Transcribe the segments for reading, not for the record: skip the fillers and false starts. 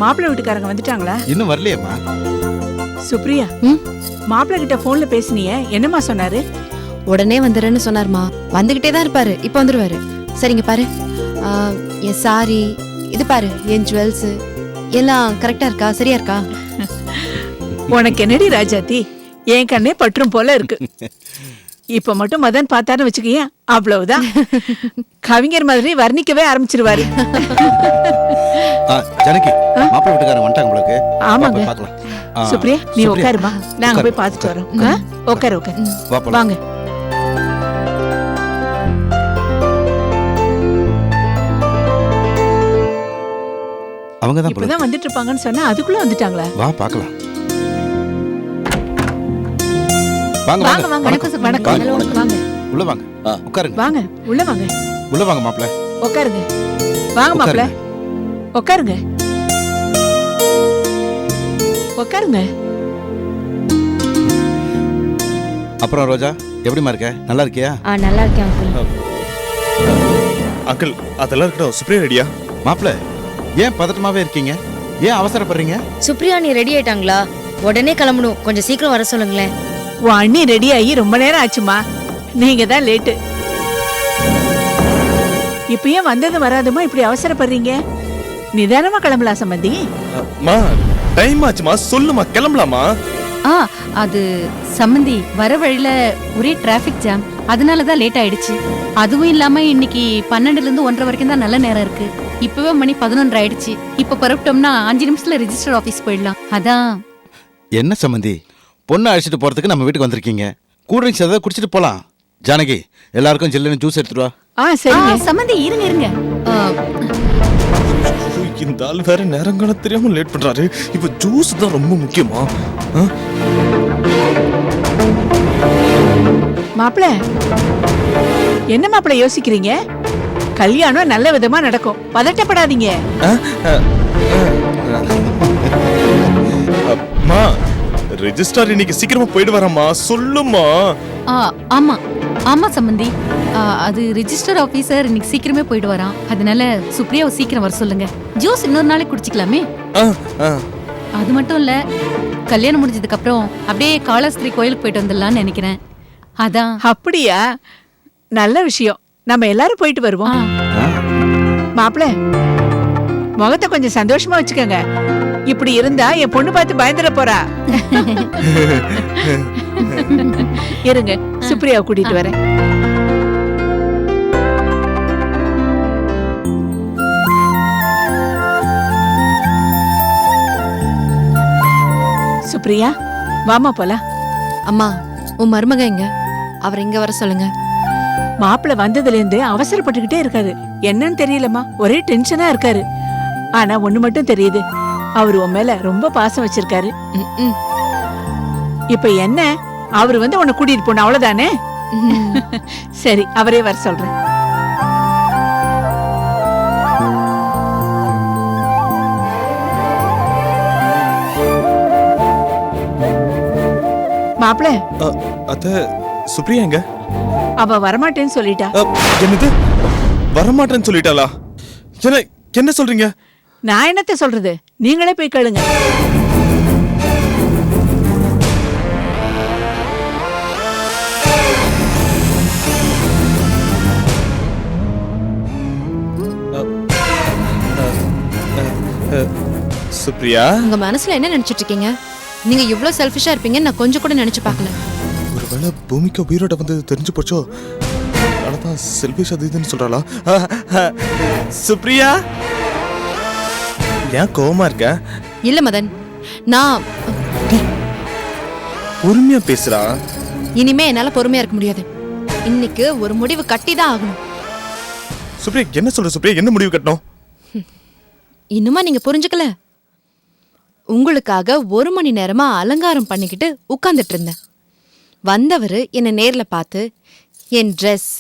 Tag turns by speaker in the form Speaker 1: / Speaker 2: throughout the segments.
Speaker 1: மாப்பிள்ளை வீட்டுக்காரங்க வந்துட்டாங்களா?
Speaker 2: இன்னும் வரலையேம்மா.
Speaker 1: சுப்ரியா, மாப்பிள்ளை கிட்ட போன்ல பேசினியே, என்னம்மா சொன்னாரு?
Speaker 3: உடனே வந்துடுறேன்னு சொன்னார்மா. வந்துகிட்டே தான் இருப்பாரு, இப்ப வந்துருவாரு. சரிங்க பாரு, என் சாரி, இது பாரு என் ஜுவல்ஸ் எல்லாம் கரெக்டா இருக்கா, சரியா இருக்கா?
Speaker 1: உனக்கு என்னடி ராஜாத்தி, என் கண்ணே பற்றும் போல இருக்கு. இப்ப மட்டும் மதன் பார்த்தாருன்னு வச்சுக்கிய, அவ்வளவுதான். கவிஞர் மாதிரி வர்ணிக்கவே ஆரம்பிச்சிருவாரு.
Speaker 2: ஜனகி, மாப்பிள்ளை வீட்டுக்காரங்க வந்துட்டாங்க உங்களுக்கு.
Speaker 1: ஆமாங்க.
Speaker 2: பார்க்கலாம்.
Speaker 1: சுப்ரியா, நீ உட்காருமா, நாங்க போய் பார்த்துட்டு வரோம். உட்காரு உட்காரு, வாங்க.
Speaker 2: அவங்க தான்
Speaker 1: இப்பதான் வந்துட்டு இருப்பாங்கன்னு சொன்னா அதுக்குள்ள வந்துட்டாங்களா?
Speaker 2: வா பார்க்கலாம். வாங்க
Speaker 1: வாங்க வாங்க. வணக்கம். வாங்க
Speaker 2: உள்ள வாங்க, உட்காருங்க.
Speaker 1: வாங்க உள்ள வாங்க.
Speaker 2: உள்ள வாங்க மாப்பிள்ளை.
Speaker 1: உட்காருங்க. வாங்க மாப்பிள்ளை, உட்காருங்க. உட்காருங்க.
Speaker 2: அப்புறம் ரோஜா, எப்படிமா இருக்க? நல்லா இருக்கியா?
Speaker 3: நல்லா இருக்கேன் அங்கிள்.
Speaker 4: அங்கிள், அதெல்லாம் இருக்கட்டும். சுப்ரியா ரெடியா?
Speaker 2: மாப்பிள்ளை, ஏன் பதட்டமாவே இருக்கீங்க? ஏன் அவசரப்படுறீங்க?
Speaker 5: சுப்ரியா நீ ரெடி ஆயிட்டாங்களா? உடனே கிளம்பணும், கொஞ்சம் சீக்கிரம் வர சொல்லுங்களேன்.
Speaker 1: உன் அண்ணி ரெடி ஆகி ரொம்ப நேரம் ஆச்சுமா, நீங்க தான் லேட்டு. இப்ப ஏன் வந்தது வராதுமா இப்படி அவசரப்படுறீங்க? நிதானமா கிளம்பலாம் சம்பந்தி.
Speaker 4: மா, டைம் ஆச்சுமா, சொல்லுமா, கிளம்பலாமா?
Speaker 6: அது சம்பந்தி, வர வழியில ஒரே டிராபிக் ஜாம், அதனாலதான் லேட் ஆயிடுச்சு. அதுவும் இல்லாம இன்னைக்கு 12ல இருந்து 1:30 வரைக்கும் தான் நல்ல நேரம் இருக்கு. இப்பவே மணி 11 ஆயிடுச்சு. இப்ப புறப்பட்டோம்னா 5 நிமிஷத்துல ரெஜிஸ்டர் ஆபீஸ் போயிடலாம். அதான்.
Speaker 2: என்ன சம்பந்தி, பொண்ணு அழைச்சிட்டு போறதுக்கு நம்ம வீட்டுக்கு வந்திருக்கீங்க. கூல் ட்ரிங்க்ஸ் ஏதாவது குடிச்சிட்டு போலாம். ஜானகி, எல்லாருக்கும் ஜில்லுன்னு ஜூஸ் எடுத்துட்டு வா.
Speaker 1: சரிங்க.
Speaker 6: சம்பந்தி இருங்க.
Speaker 4: இந்த ஆள் வேற நேரங்காலம் தெரியாம லேட் பண்றாரு. இப்ப ஜூஸ் தான் ரொம்ப முக்கியமா?
Speaker 1: மாப்பிள்ள, என்ன மாப்பிள்ள யோசிக்கிறீங்க? கல்யாணம் நல்ல விதமா நடக்கும், பதட்டப்படாதீங்க.
Speaker 4: அம்மா, ரெஜிஸ்ட்ரார் இன்னைக்கு சீக்கிரமா போயிட்டு வரமா, சொல்லுமா.
Speaker 6: ஆமா சம்பந்தி, அது ரெஜிஸ்டர் ஆபீசர் இன்னைக்கு சீக்கிரமே போயிட்டு வரான். அதனால சுப்ரியாவை சீக்கிரம் வர சொல்லுங்க. ஜூஸ் இன்னொரு நாளைக்கு குடிச்சிக்கலாமே. அது மட்டும் இல்ல, கல்யாணம் முடிஞ்சதுக்கு அப்புறம் அப்படியே காளஹஸ்தி கோயிலுக்கு போயிட்டு வந்துடலாம்னு நினைக்கிறேன். அதான்.
Speaker 1: அப்படியா? நல்ல விஷயம், நம்ம எல்லாரும் போயிட்டு வருவோம். மாப்பிள்ள, முகத்தை கொஞ்சம் சந்தோஷமா வச்சுக்கோங்க. இப்படி இருந்தா என் பொண்ணு பார்த்து பயந்துட போறா. இருங்க, சுப்ரியாவை கூட்டிட்டு வரேன். சுப்ரியா, வாமா போலாம்.
Speaker 3: அம்மா, உன் மருமக எங்க? அவர் இங்க வர சொல்லுங்க.
Speaker 1: மாப்பிள்ள வந்ததுல இருந்து அவசரப்பட்டுக்கிட்டே இருக்காரு. என்னன்னு தெரியலமா, ஒரே டென்ஷனா இருக்காரு. ஆனா ஒண்ணு மட்டும் தெரியுது, அவரு உன் மேல ரொம்ப பாசம் வச்சிருக்காரு. இப்ப என்ன, அவரு வந்து உன்னை கூட்டிட்டு போன அவ்வளவுதானே? சரி, அவரே வர சொல்றேன். மாப்பிள்ள,
Speaker 4: அத்த, சுப்ரியா எங்க?
Speaker 1: அவ வரமாட்டேன்னு சொல்லிட்டா.
Speaker 4: என்னது, வரமாட்டேன்னு சொல்லிட்டாளா? என்ன சொல்றீங்க?
Speaker 1: நான் என்னத்த சொல்றது, நீங்களே போய் கேளுங்க.
Speaker 4: சுப்ரியா,
Speaker 3: உங்க மனசுல என்ன நினைச்சிட்டு இருக்கீங்க? நீங்க இவ்வளவு செல்ஃபிஷா இருப்பீங்கன்னு நான் கொஞ்சம் கூட நினைச்சு பார்க்கல.
Speaker 4: ஒருவேளை பூமிக்கு உயிரோட வந்து தெரிஞ்சு போச்சோ, அதான் செல்ஃபிஷ் அது இதுன்னு சொல்றாளா? சுப்ரியா, ஏன் கோவமா இருக்க?
Speaker 3: இல்ல மதன், நான்
Speaker 4: பொறுமையா பேசுறா.
Speaker 3: இனிமே என்னால பொறுமையா இருக்க முடியாது. இன்னைக்கு ஒரு முடிவு கட்டிதான் ஆகணும்.
Speaker 4: சுப்ரியா, என்ன சொல்ற சுப்ரியா? என்ன முடிவு கட்டணும்?
Speaker 3: இன்னுமா நீங்க புரிஞ்சுக்கல? உங்களுக்காக 1 மணி நேரமா அலங்காரம் பண்ணிக்கிட்டு உட்கார்ந்துட்டு இருந்தேன். வந்தவர் என்னை நேர்ல பார்த்து என் ட்ரெஸ்,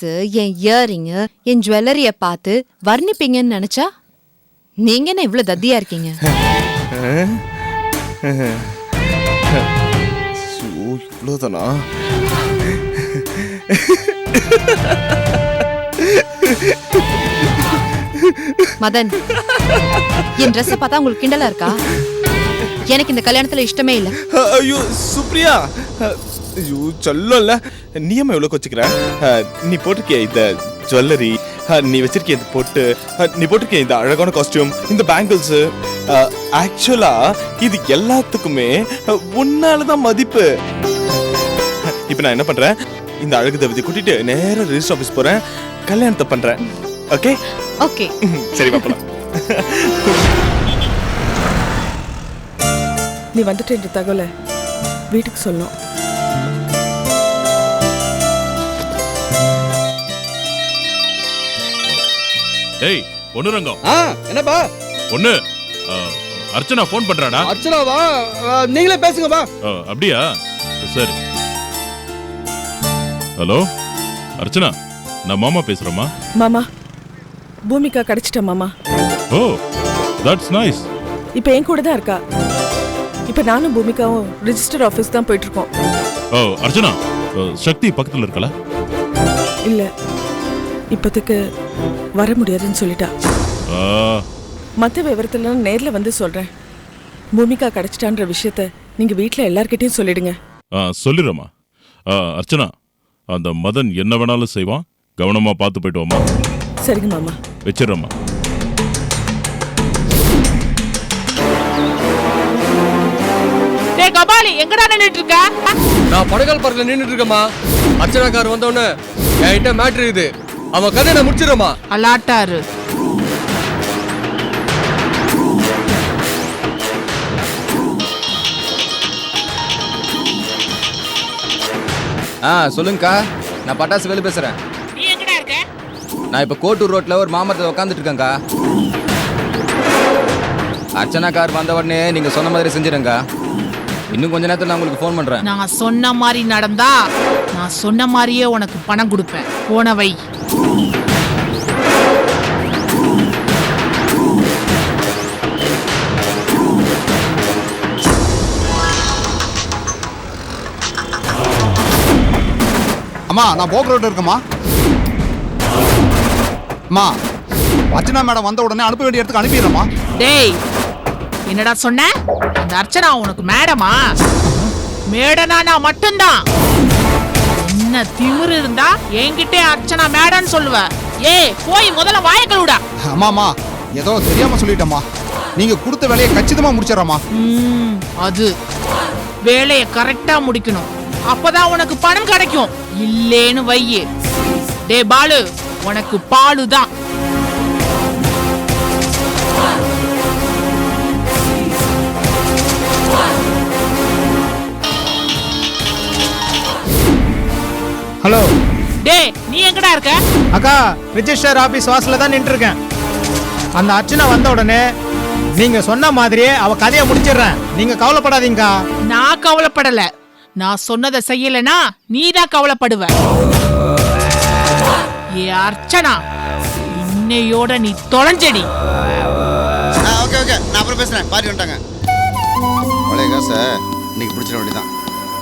Speaker 3: என் இயரிங்கு, என் ஜுவல்லரிய பார்த்து வர்ணிப்பீங்கன்னு நினைச்சா நீங்க என்ன இவ்வளவு தத்தியா இருக்கீங்க?
Speaker 4: இவ்வளவுதானா?
Speaker 3: மதன், என் ட்ரெஸ்ஸை பார்த்தா உங்களுக்கு கிண்டலா இருக்கா? எனக்கு இந்த கல்யாணத்துல இஷ்டமே இல்ல.
Speaker 4: ஐயோ சுப்ரியா, ஐயோ சொல்லல. நீ ஏமா இவ்வளவு கொச்சுக்கிற? நீ போட்டிருக்கிய இந்த ஜுவல்லரி, நீ வச்சிருக்கிய இந்த பொட்டு, நீ போட்டிருக்கிய இந்த அழகான காஸ்டியூம், இந்த பேங்கிள்ஸ், ஆக்சுவலா இது எல்லாத்துக்குமே உன்னாலதான் மதிப்பு. இப்ப நான் என்ன பண்றேன், இந்த அழகு தேவதை கூட்டிட்டு நேரா ரெஜிஸ்டர் ஆபீஸ் போறேன், கல்யாணத்தை பண்றேன். ஓகே
Speaker 3: ஓகே,
Speaker 4: சரி பாப்பலாம்.
Speaker 7: நீ வந்துட்டு என்ற தகவலை வீட்டுக்கு சொல்லணும்.
Speaker 8: டேய் பொண்ணு ரங்கம்.
Speaker 9: என்னப்பா?
Speaker 8: பொண்ணு அர்ச்சனா ஃபோன் பண்றாடா.
Speaker 9: அர்ச்சனாவா? நீங்களே பேசுங்கப்பா.
Speaker 8: அப்படியா? சரி. ஹலோ அர்ச்சனா, நான் மாமா பேசுறேம்மா.
Speaker 7: மாமா, பூமிகா கிடைச்சிட்டா மாமா.
Speaker 8: Oh that's nice.
Speaker 7: இப்போ என் கூட தான் இருக்கா. இப்போ நானும் பூமிகாவும் ரெஜிஸ்டர் ஆஃபீஸ் தான் போயிட்டு இருக்கோம்.
Speaker 8: ஓ அர்ச்சனா, சக்தி பக்கத்துல இருக்கல?
Speaker 7: இல்ல, இப்போதைக்கு வர முடியாதுன்னு சொல்லிட்டா. மற்ற விவரத்தெல்லாம் நேர்ல வந்து சொல்றேன். பூமிகா கிடைச்சிட்டான்ற விஷயத்த நீங்க வீட்ல எல்லார்கிட்டயும் சொல்லிடுங்க.
Speaker 8: சொல்லிடுறேம்மா. அர்ச்சனா, அந்த மதன் என்ன வேணாலும் செய்வான், கவனமா பார்த்து போயிட்டு வாமா.
Speaker 7: சரிங்க மாமா.
Speaker 8: வச்சிடறேம்மா.
Speaker 1: டேய் கபாலி, எங்கடா நின்னுட்டு இருக்க?
Speaker 9: நான் படகால் பார்க்கல நின்னுட்டு இருக்கேம்மா. அர்ச்சனா கார் வந்த உடனே என்கிட்ட மேட்ரு இது. அவன் கதையை நான் முடிச்சிடுறேம்மா.
Speaker 1: அலாட்டாரு.
Speaker 10: சொல்லுங்கக்கா, நான் பட்டாசு வேலு பேசுறேன்.
Speaker 1: நீ எங்கடா இருக்க?
Speaker 10: நான் இப்ப கோட்டூர் ரோட்ல ஒரு மாமரத்தில் உட்காந்துட்டு இருக்கேன்க்கா. அர்ச்சனா கார் வந்த உடனே நீங்க சொன்ன மாதிரி செஞ்சிருங்க. இன்னும் கொஞ்ச நேரத்தில் நான் உங்களுக்கு ஃபோன் பண்றேன்.
Speaker 1: நான் சொன்ன மாதிரி நடந்தா நான் சொன்ன மாதிரியே உனக்கு பணம் கொடுப்பேன். போன வை.
Speaker 2: அம்மா, நான் போக் ரோட் இருக்கேம்மா. அம்மா, அர்ச்சனா மேடம் வந்த உடனே அனுப்ப வேண்டிய இடத்துக்கு அனுப்பிடுறேம்மா.
Speaker 1: டேய், என்னடா சொன்ன? அந்த அர்ச்சனா உனக்கு மேடமா? மேடனா நான் மட்டும்தான். என்ன திமிரு இருந்தா என்கிட்டே அர்ச்சனா மேடன்னு சொல்லுவ? ஏய், போய் முதல்ல வாய கழுவுடா.
Speaker 2: அம்மாமா, ஏதோ தெரியாம சொல்லிட்டேம்மா. நீங்க கொடுத்த வேலையை கச்சிதமா முடிச்சிடறேம்மா.
Speaker 1: அது வேலையை கரெக்டா முடிக்கணும். அப்பதான் உனக்கு பணம் கிடைக்கும். இல்லேன்னு வையே. டே பாலு, உனக்கு பாலுதான்.
Speaker 9: ஹலோ.
Speaker 1: டே, நீ எங்கடா இருக்க?
Speaker 9: அக்கா, ரிஜிஸ்டர் ஆபீஸ் வாசல்ல தான் நின்று இருக்கேன். அந்த அர்ச்சனா வந்த உடனே நீங்க சொன்ன மாதிரியே அவ கதையை முடிச்சிடுறேன். நீங்க கவலைப்படாதீங்கக்கா.
Speaker 1: நான் கவலைப்படல. நான் சொன்னதை செய்யலனா நீதான் கவலைப்படுவ. ஏ அர்ச்சனா, இன்னையோட நீ தொலைஞ்சடி.
Speaker 2: ஓகே ஓகே, நான் அப்புறம் பேசுறேன். பாரி வந்துட்டாங்க. பழைய காசை இன்னைக்கு பிடிச்சிட வேண்டியதான்.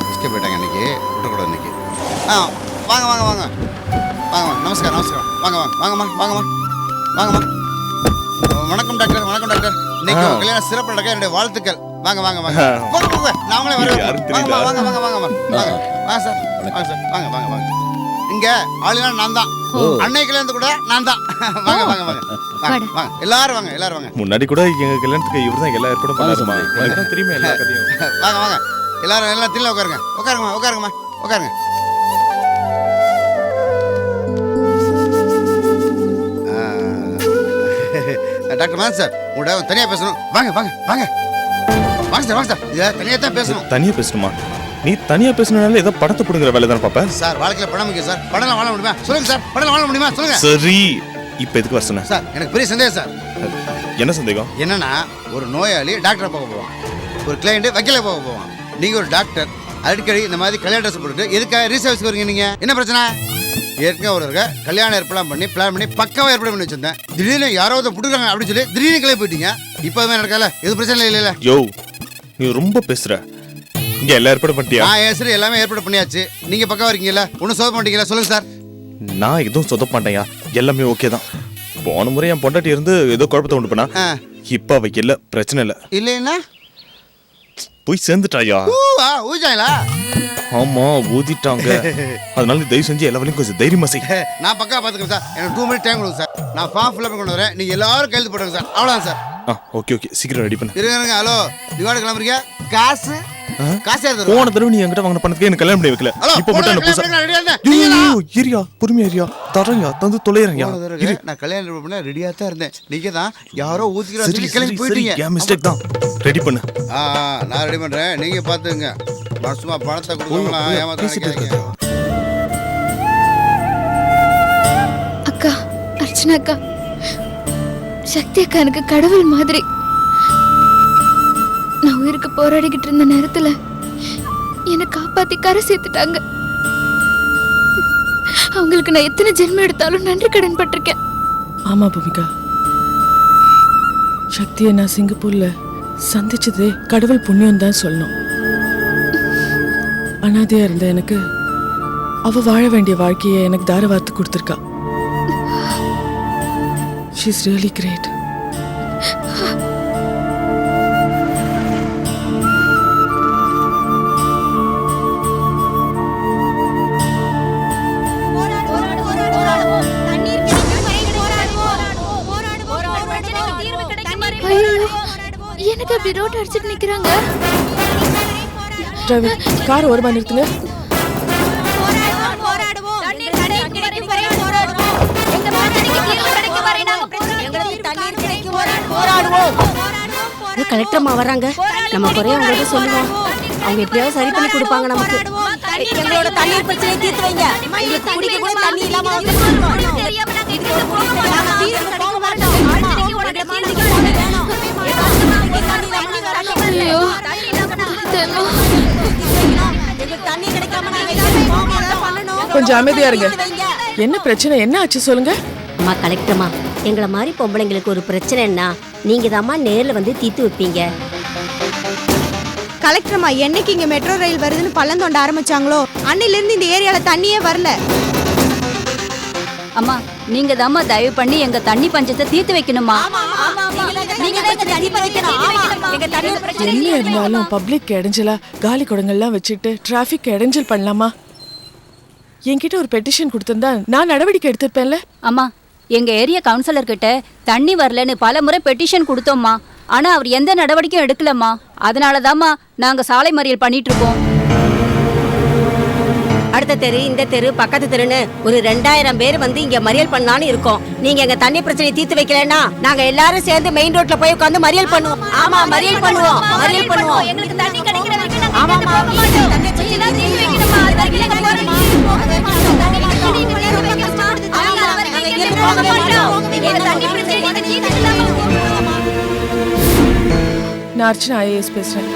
Speaker 2: எஸ்கே போயிட்டாங்க இன்னைக்கு, விட்டுக்கூடாது இன்னைக்கு. வாங்க வாங்க வாங்க வாங்க. நமஸ்காரம் நமஸ்காரம். வாங்க வாங்க வாங்கம்மா வாங்கம்மா வாங்கம்மா. வணக்கம் டாக்டர். வணக்கம் டாக்டர். இன்னைக்கு கல்யாணம் சிறப்பு நடக்க என்னுடைய வாழ்த்துக்கள். வாங்க வாங்க வாங்க. நான் அவங்களே வரேன். வாங்க வாங்க வாங்க வாங்க வாங்க. வாங்க சார், வாங்க சார், வாங்க வாங்க வாங்க. இங்க ஆளுநர் நான் தான். அன்னை கல்யாணத்து கூட நான் தான். வாங்க வாங்க வாங்க வாங்க வாங்க. எல்லாரும் வாங்க, எல்லாரும் வாங்க.
Speaker 4: முன்னாடி கூட எங்க கல்யாணத்துக்கு இவர் தான் எல்லா ஏற்பாடும் பண்ணாருமா. எனக்கு தான் தெரியுமே எல்லா கதையும்.
Speaker 2: வாங்க வாங்க எல்லாரும், எல்லாம் தில்ல உட்காருங்க. உட்காருங்கம்மா உட்காருங்கம்மா உட்காருங்க. டாக்டர் மாதன் சார், உங்களோட தனியாக பேசணும். வாங்க வாங்க வாங்க வாங்க சார், வாங்க சார். இதை தனியாக தான் பேசணும்.
Speaker 4: தனியா பேசணுமா? நீ தனியா பேசணும்னால ஏதோ படத்தை பிடுங்குற வேலை தானே பாப்பேன்.
Speaker 2: சார், வாழ்க்கையில் படம் முக்கியம் சார். படம் வாழ முடியுமா சொல்லுங்க சார். படம் வாழ முடியுமா சொல்லுங்க.
Speaker 4: சரி, இப்போ எதுக்கு வர சொன்ன?
Speaker 2: சார், எனக்கு பெரிய சந்தேகம் சார்.
Speaker 4: என்ன சந்தேகம்?
Speaker 2: என்னன்னா, ஒரு நோயாளி டாக்டரை பார்க்க போவான், ஒரு கிளையண்ட் வக்கீலை பார்க்க போவான். நீங்க ஒரு டாக்டர், அடிக்கடி இந்த மாதிரி கல்யாண ட்ரெஸ் போட்டுட்டு எதுக்காக ரீசர்விஸ்க்கு வரீங்க? நீங்க என்ன பிரச்சனை? ஏற்கனவே ஒரு கல்யாணம் ஏற்பாடு பண்ணி பிளான் பண்ணி பக்காவாக ஏற்பாடு பண்ணி வச்சிருந்தேன். திடீர்னு யாரோ அதை புட்டுக்காங்க அப்படின்னு சொல்லி திடீர்னு கிளம்பி போயிட்டீங்க. இப்போ அதுமாதிரி நடக்கல, எது பிரச்சனை இல்லை.
Speaker 4: யோ, நீ ரொம்ப பேசுற. இங்க எல்லா ஏற்பாடு பண்ணிட்டியா?
Speaker 2: நான் சரி, எல்லாமே ஏற்பாடு பண்ணியாச்சு. நீங்க பக்கவா இருக்கீங்கல்ல, ஒன்றும் சொத மாட்டீங்களா? சொல்லுங்க சார்.
Speaker 4: நான் எதுவும் சொத மாட்டேயா, எல்லாமே ஓகே தான். போன முறை என் பொண்டாட்டி இருந்து ஏதோ குழப்பத்தை உண்டு பண்ணா. இப்ப அவ இல்ல, பிரச்சனை இல்ல.
Speaker 2: இல்லைன்னா
Speaker 4: போய் சேர்ந்துட்டாயா?
Speaker 2: ஊஜாங்களா?
Speaker 4: ஆமா, ஊதிட்டாங்க. அதனால நீ தயவு செஞ்சு எல்லா வேலையும் கொஞ்சம் தைரியமா செய்.
Speaker 2: நான் பக்கா பாத்துக்கிறேன் சார். எனக்கு 2 மினிட் டைம் கொடுங்க சார். நான் ஃபார்ம் ஃபில் பண்ணி கொண்டு வரேன். நீங்க எல்லாரும் கையெழுத்து போட்டுருங்க சார். அவ்வளவுதான் சார்.
Speaker 4: ஓகே ஓகே, சீக்கிரம் ரெடி பண்ணு.
Speaker 2: இருங்க. ஹலோ, ரிவார்டு கிளம்புறீங்க? காசு யாரு?
Speaker 4: போன தடவை நீ என்கிட்ட வாங்கின பணத்துக்கு எனக்கு கல்யாணம் பண்ணி வைக்கல. இப்போ மட்டும் என்ன புதுசா? ஏரியா பொறுமையா ஏரியா தரேன்யா, தந்து தொலைறேன்யா.
Speaker 2: நான் கல்யாணம் பண்ண ரெடியா தான் இருந்தேன். நீங்க தான் யாரோ ஊத்திக்கிற சொல்லி கிளம்பி போயிட்டீங்க.
Speaker 4: ஏன் மிஸ்டேக் தான். ரெடி பண்ணு.
Speaker 2: நான் ரெடி பண்றேன். நீங்க பாத்துங்க. சும்மா பணத்தை கொடுத்தவங்களா ஏமாத்தாதீங்க.
Speaker 11: அக்கா, அர்ச்சனா அக்கா, சக்தி அக்கா எனக்கு கடவுள் மாதிரி. நான் உயிருக்கு போராடிக்கிட்டு இருந்த நேரத்துல என்னை காப்பாத்தி கரை சேர்த்துட்டாங்க. அவங்களுக்கு நான் எத்தனை ஜென்மம் எடுத்தாலும் நன்றி கடன் பட்டிருக்கேன்.
Speaker 7: ஆமா பூமிகா, சக்தியை நான் சிங்கப்பூர்ல சந்திச்சதே கடவுள் புண்ணியம் தான் சொல்லணும். அனாதையா இருந்த எனக்கு அவ வாழ வேண்டிய வாழ்க்கையை எனக்கு தாரவாத்து கொடுத்துருக்கா. She is really great.
Speaker 11: எனக்கு அப்படி ரோட் அடிச்சிட்டு நிக்கிறாங்க.
Speaker 7: டிரைவர், கார் ஓரமா நிறுத்துங்க.
Speaker 5: கலெக்டர் அம்மா வர்றாங்க. நம்ம குறைய அவங்கள்ட்ட சொல்லுவோம். அவங்க எப்படியாவது சரி பண்ணி கொடுப்பாங்க நமக்கு. எங்களோட தண்ணீர் பிரச்சனையை தீர்த்து வைங்க. எங்களுக்கு குடிக்க கூட தண்ணி இல்லாம
Speaker 7: கொஞ்சம் அமைதியா இருங்க. என்ன பிரச்சனை, என்ன ஆச்சு சொல்லுங்க.
Speaker 5: அம்மா கலெக்டர்மா, எங்களை மாதிரி பொம்பளைங்களுக்கு ஒரு பிரச்சனைன்னா நீங்க தாம்மா நேர்ல வந்து தீர்த்து வைப்பீங்க.
Speaker 12: கலெக்டர்மா, என்னைக்கு இங்க மெட்ரோ ரயில் வருதுன்னு பள்ளம் தோண்ட ஆரம்பிச்சாங்களோ அன்னில இருந்து இந்த ஏரியால தண்ணியே வரல.
Speaker 6: அம்மா, நீங்க தாம்மா தயவு பண்ணி எங்க தண்ணி பஞ்சத்தை தீர்த்து வைக்கணுமா?
Speaker 7: என்ன இருந்தாலும் பப்ளிக் இடைஞ்சலா காலி குடங்கள்லாம் வச்சுட்டு டிராபிக் இடைஞ்சல் பண்ணலாமா? என்கிட்ட ஒரு பெட்டிஷன் கொடுத்திருந்தா நான் நடவடிக்கை எடுத்திருப்பேன்ல.
Speaker 6: அம்மா, எங்க ஏரியா கவுன்சிலர் கிட்ட தண்ணி வரலன்னு பல முறை பெட்டிஷன் கொடுத்தோம்மா. ஆனா அவர் எந்த நடவடிக்கையும் எடுக்கலம்மா. அதனாலதாம்மா நாங்க சாலை மறியல் பண்ணிட்டு இருக்கோம்.
Speaker 5: அடுத்த தெரு, இந்த தெரு, பக்கத்து தெருன்னு ஒரு 2000 பேர் வந்து இங்க மறியல் பண்ணான்னு இருக்கோம். நீங்க எங்க தண்ணி பிரச்சனையை தீர்த்து வைக்கலன்னா நாங்க எல்லாரும் சேர்ந்து மெயின் ரோட்ல போய் உட்கார்ந்து மறியல் பண்ணுவோம். ஆமா, மறியல் பண்ணுவோம்.
Speaker 6: எங்களுக்கு தண்ணி கிடைக்கிற வரைக்கும் நாங்க போக மாட்டோம். தண்ணி தீர்த்து வைக்கணுமா? அதுக்கு நாங்க போறோம்.
Speaker 7: நான் அர்ச்சனா IAS பேசுறேன்.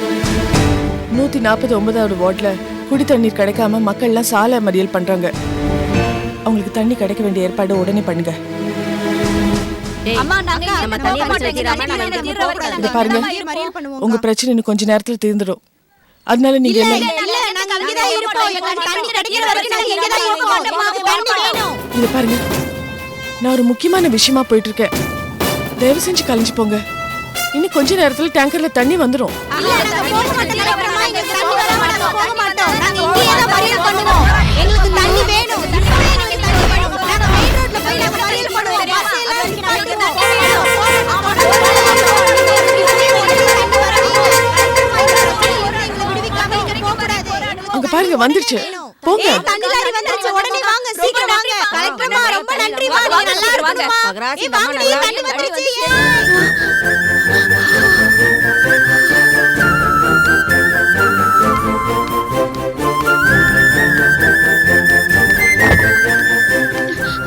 Speaker 7: 149வது வார்டுல குடி தண்ணீர் கிடைக்காம மக்கள்லாம் சாலை மறியல் பண்றாங்க. அவங்களுக்கு தண்ணி கிடைக்க வேண்டிய ஏற்பாடு உடனே பண்ணுங்க. இது பாருங்க, உங்க பிரச்சனை இன்னும் கொஞ்ச நேரத்துல தீர்ந்துடும். அதனால நீங்க இது பாருங்க, நான் ஒரு முக்கியமான விஷயமா போயிட்டு இருக்கேன். தயவு செஞ்சு கலைஞ்சு போங்க. இன்னும் கொஞ்ச நேரத்துல டேங்கர்ல தண்ணி வந்துடும். அங்க பாருங்க, வந்துருச்சு. போங்க.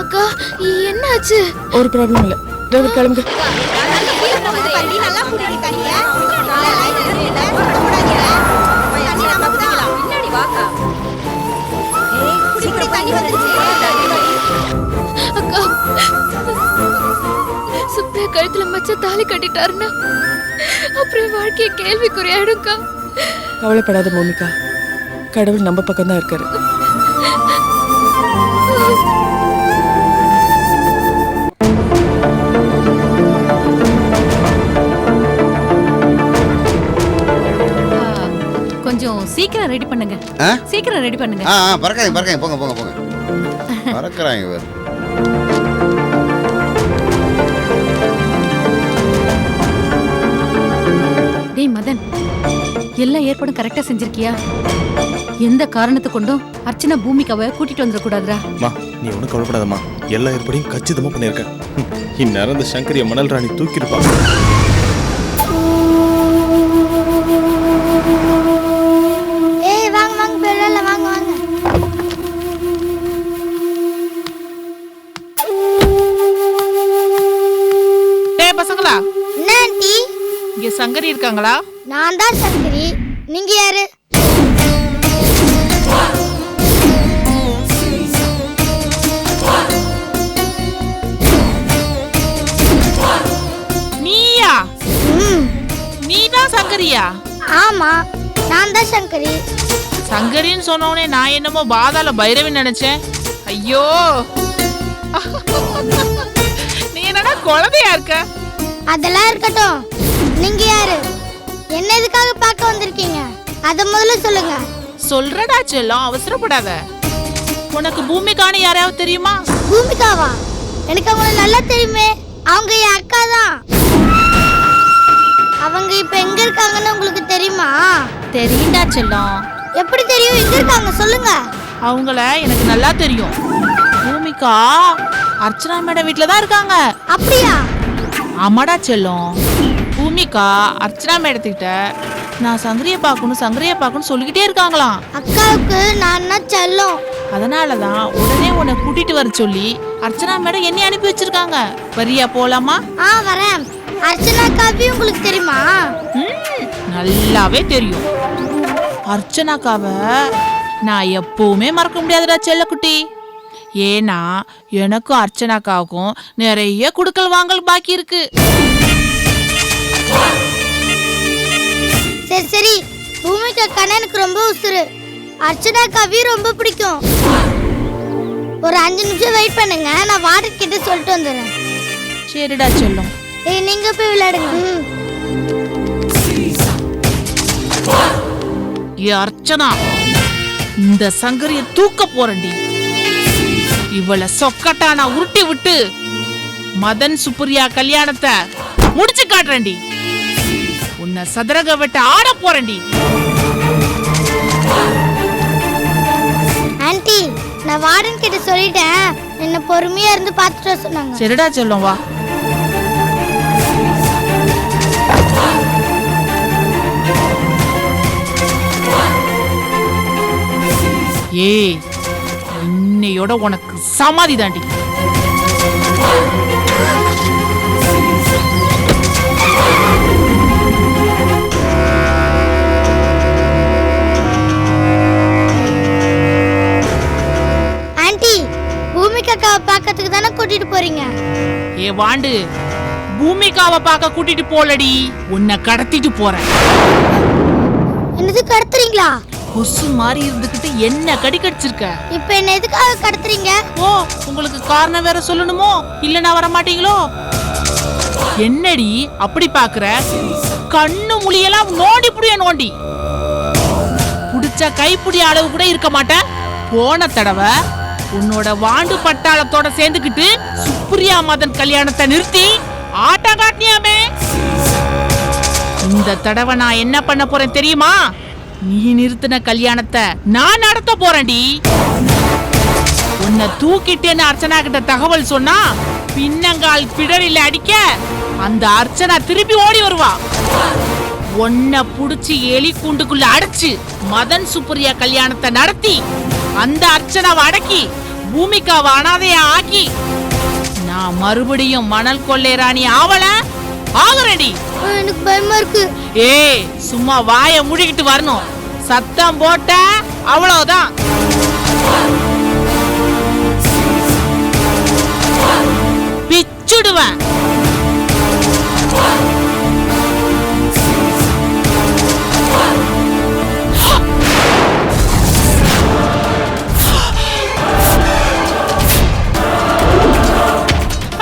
Speaker 11: அக்கா, என்னாச்சு?
Speaker 7: ஒரு ப்ராப்ளம் இல்ல. டிரைவர் கிளம்புங்க.
Speaker 11: அக்கா, சுப்ரியா கழுத்துல மச்ச தாலி கட்டிட்டாருன்னா அப்புறம் வாழ்க்கைய கேள்விக்குறியாயிடும்க்கா.
Speaker 7: கவலைப்படாத மோனிகா, கடவுள் நம்ம பக்கம் தான் இருக்காரு.
Speaker 6: பண்ணுங்க
Speaker 2: ஆ?
Speaker 6: சீக்கிரம் ரெடி பண்ணுங்க
Speaker 2: பறக்காங்க போங்க பறக்குறாங்க வேறு.
Speaker 6: டேய் மதன், எல்லா ஏற்பாடும் கரெக்டா செஞ்சிருக்கியா? எந்த காரணத்தை கொண்டும் அர்ச்சனா பூமிகாவை கூட்டிட்டு வந்துடக்கூடாதுடா.
Speaker 4: நீ ஒன்றும் கவலைப்படாதம்மா, எல்லா ஏற்பாடையும் கச்சிதமா பண்ணியிருக்கேன். இந்நேரம் இந்த சங்கரிய மணல் ராணி தூக்கிருப்பா.
Speaker 12: ஏய் வாங்க பெரியல வாங்க.
Speaker 1: டேய் பசங்களா,
Speaker 12: என்ன ஆண்டி?
Speaker 1: இங்க சங்கரி இருக்காங்களா?
Speaker 12: நான் தான் சங்கரி. நீங்க யாரு?
Speaker 1: நீயா? நீதான் சங்கரியா?
Speaker 12: ஆமா, நான் தான் சங்கரி.
Speaker 1: சங்கரின்னு சொன்னோனே நான் என்னமோ பாதாள பைரவி நினைச்சேன். ஐயோ, நீ என்னடா குழந்தையா இருக்க?
Speaker 12: அதெல்லாம் இருக்கட்டும். நீங்க யாரு? என்ன எதுக்காக பார்க்க வந்திருக்கீங்க? அத முதல்ல சொல்லுங்க.
Speaker 1: சொல்றடா செல்லம், அவசரப்படாத. உனக்கு பூமிகான்னு யாரையாவது தெரியுமா?
Speaker 12: பூமிகாவா? எனக்கு அவங்கள நல்லா தெரியுமே. அவங்க என் அக்கா தான். அவங்க இப்ப எங்க இருக்காங்கன்னு உங்களுக்கு தெரியுமா?
Speaker 1: தெரியும்டா செல்லம்.
Speaker 12: எப்படி தெரியும்? எங்க இருக்காங்க சொல்லுங்க.
Speaker 1: அவங்கள எனக்கு நல்லா தெரியும். பூமிகா அர்ச்சனா மேடம் வீட்ல தான் இருக்காங்க.
Speaker 12: அப்படியா?
Speaker 1: ஆமாடா செல்லம். பூமிகா அர்ச்சனா மேடத்துக்கிட்ட நான் சங்கரிய பார்க்கணும் சொல்லிக்கிட்டே இருக்காங்களாம்.
Speaker 12: அக்காவுக்கு நான் செல்லம்.
Speaker 1: அதனாலதான் உடனே உன்னை கூட்டிட்டு வர சொல்லி அர்ச்சனா மேடம் என்னை அனுப்பி வச்சிருக்காங்க. வரியா போலாமா?
Speaker 12: வரேன். அர்ச்சனா காவி உங்களுக்கு தெரியுமா?
Speaker 1: நல்லாவே தெரியும். அர்ச்சனாக்காவை நான் எப்பவுமே மறக்க முடியாதுடா செல்லக்குட்டி. ஏன்னா எனக்கும் அர்ச்சனாக்காவுக்கும் நிறைய குடுக்கல் வாங்கல் பாக்கி இருக்கு.
Speaker 12: சரி பூமிகா அக்கா எனக்கு ரொம்ப உசுரு. அர்ச்சனா காவி ரொம்ப பிடிக்கும். ஒரு 5 நிமிஷம் வெயிட் பண்ணுங்க, நான் வார்டன் கிட்ட சொல்லிட்டு வந்துடுறேன்.
Speaker 1: சரிடா செல்லம்.
Speaker 12: நீங்க போய் விளையாடுங்க.
Speaker 1: அர்ச்சனா, இந்த சங்கரிய தூக்க போறண்டி. இவளை சொக்கட்டா நான் உருட்டி விட்டு மதன் சுப்ரியா கல்யாணத்தை முடிச்சு காட்டுறேன்டி. உன்னை சதுரக விட்டு ஆட போறேன்டி.
Speaker 12: ஆன்ட்டி, நான் வார்டன் கிட்ட சொல்லிட்டேன். என்ன பொறுமையா இருந்து பார்த்துட்டு சொன்னாங்க.
Speaker 1: சரிடா செல்லம், வா. ஏய், இன்னையோட உனக்கு சமாதி தாண்டி.
Speaker 12: ஆன்ட்டி, பூமிகாவை பார்க்கறதுக்கு தானே கூட்டிட்டு போறீங்க?
Speaker 1: ஏ வாண்டு, பூமிகாவை பார்க்க கூட்டிட்டு போலடி, உன்னை கடத்திட்டு போறேன்.
Speaker 12: என்னது கடத்துறீங்களா?
Speaker 1: கொசு மாதிரி இருந்துகிட்டு என்ன கடி கடிச்சிருக்க?
Speaker 12: இப்ப என்ன எதுக்காக கடத்துறீங்க?
Speaker 1: ஓ, உங்களுக்கு காரணம் வேற சொல்லணுமோ? இல்லனா வர மாட்டீங்களோ? என்னடி அப்படி பாக்குற? கண்ணு முழியெல்லாம் நோண்டி புடிய நோண்டி புடிச்ச கைப்புடி அளவு கூட இருக்க மாட்டேன். போன தடவை உன்னோட வாண்டு பட்டாளத்தோட சேர்ந்துக்கிட்டு சுப்ரியா மதன் கல்யாணத்தை நிறுத்தி ஆட்டா காட்டினியாமே. இந்த தடவை நான் என்ன பண்ண போறேன் தெரியுமா? நீ நிறுத்தின கல்யாணத்தை நான் நடத்த போறேன்டி. உன்னை தூக்கிட்டேன்னு அர்ச்சனா கிட்ட தகவல் சொன்னா பின்னங்கால் பிடரில அடிக்க அந்த அர்ச்சனா திருப்பி ஓடி வருவா. உன்னை புடிச்சு எலி கூண்டுக்குள்ள அடைச்சு மதன் சுப்ரியா கல்யாணத்தை நடத்தி அந்த அர்ச்சனாவை அடக்கி பூமிகாவை அனாதையா ஆக்கி நான் மறுபடியும் மணல் கொள்ளை ராணி ஆவல ஆகுறேன்டி.
Speaker 12: எனக்கு பயமா இருக்கு.
Speaker 1: ஏய், சும்மா வாயை மூடிக்கிட்டு வரணும். சத்தம் போட்ட அவ்வளவுதான். பிச்சுடுவேன்.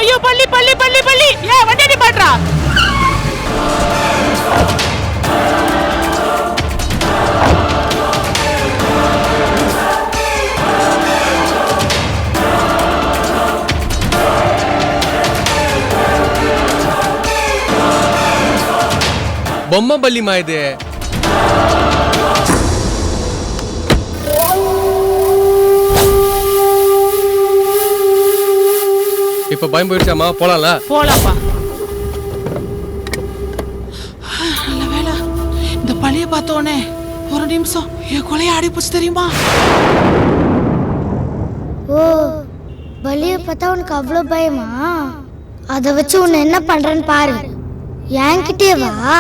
Speaker 1: ஐயோ, பள்ளி பள்ளி பள்ளி பள்ளி. ஏன் வண்டி பாட்றா?
Speaker 13: பொம்மை பள்ளிமா இது. இப்ப பயம் போயிடுச்சாமா? போலாம்ல?
Speaker 1: போலாம்ப்பா. நல்ல வேலை இந்த பழிய பார்த்தோன்னே ஒரு நிமிஷம் என் கொலைய அடிப்புச்சு தெரியுமா?
Speaker 12: ஓ, பலிய பார்த்தா உனக்கு அவ்வளோ பயமா? அதை வச்சு உன்னை என்ன பண்றேன்னு பாரு. என்கிட்டே வா.